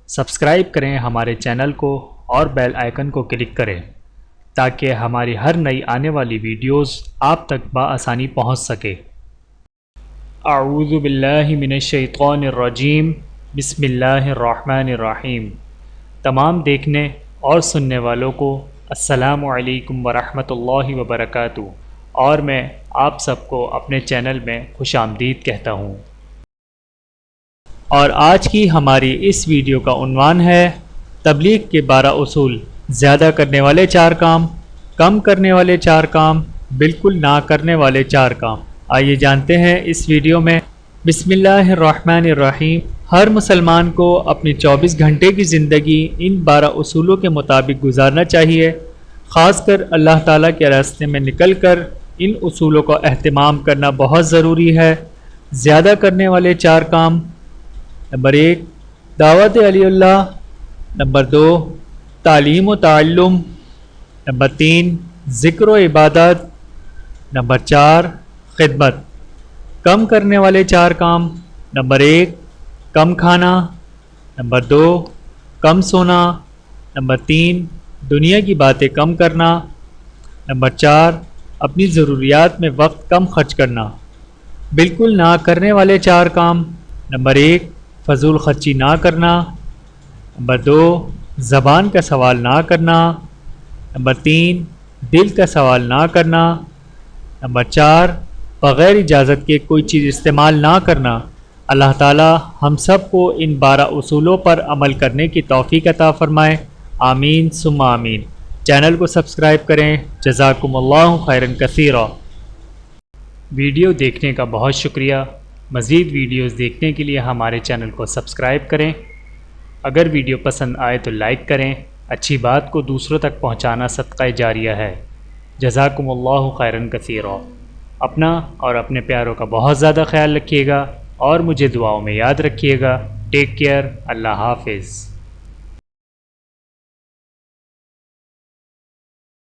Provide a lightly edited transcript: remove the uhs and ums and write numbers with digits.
Subscribe کریں ہمارے channel کو اور بیل آئیکن کو کلک کریں تاکہ ہماری ہر نئی آنے والی ویڈیوز آپ تک بآسانی پہنچ سکے۔ اعوذ باللہ من الشیطان الرجیم، بسم اللہ الرحمن الرحیم۔ تمام دیکھنے اور سننے والوں کو السلام علیکم ورحمۃ اللہ وبرکاتہ، اور میں آپ سب کو اپنے چینل میں خوش آمدید کہتا ہوں۔ اور آج کی ہماری اس ویڈیو کا عنوان ہے تبلیغ کے 12 اصول، زیادہ کرنے والے 4 کام، کم کرنے والے 4 کام، بالکل نہ کرنے والے 4 کام۔ آئیے جانتے ہیں اس ویڈیو میں۔ بسم اللہ الرحمن الرحیم۔ ہر مسلمان کو اپنی 24 گھنٹے کی زندگی ان 12 اصولوں کے مطابق گزارنا چاہیے۔ خاص کر اللہ تعالیٰ کے راستے میں نکل کر ان اصولوں کا اہتمام کرنا بہت ضروری ہے۔ زیادہ کرنے والے 4 کام: نمبر 1 دعوت علی اللہ، نمبر 2 تعلیم و تعلم، نمبر 3 ذکر و عبادت، نمبر 4 خدمت۔ کم کرنے والے 4 کام: نمبر 1 کم کھانا، نمبر 2 کم سونا، نمبر 3 دنیا کی باتیں کم کرنا، نمبر 4 اپنی ضروریات میں وقت کم خرچ کرنا۔ بالکل نہ کرنے والے 4 کام: نمبر 1 فضول خرچی نہ کرنا، نمبر 2 زبان کا سوال نہ کرنا، نمبر 3 دل کا سوال نہ کرنا، نمبر 4 بغیر اجازت کے کوئی چیز استعمال نہ کرنا۔ اللہ تعالی ہم سب کو ان 12 اصولوں پر عمل کرنے کی توفیق عطا فرمائے، آمین ثم آمین۔ چینل کو سبسکرائب کریں۔ جزاکم اللہ خیرا کثیرا۔ ویڈیو دیکھنے کا بہت شکریہ۔ مزید ویڈیوز دیکھنے کے لیے ہمارے چینل کو سبسکرائب کریں۔ اگر ویڈیو پسند آئے تو لائک کریں۔ اچھی بات کو دوسروں تک پہنچانا صدقہ جاریہ ہے۔ جزاکم اللہ خیرا کثیرا۔ اپنا اور اپنے پیاروں کا بہت زیادہ خیال رکھیے گا اور مجھے دعاؤں میں یاد رکھیے گا۔ Take care. اللہ حافظ۔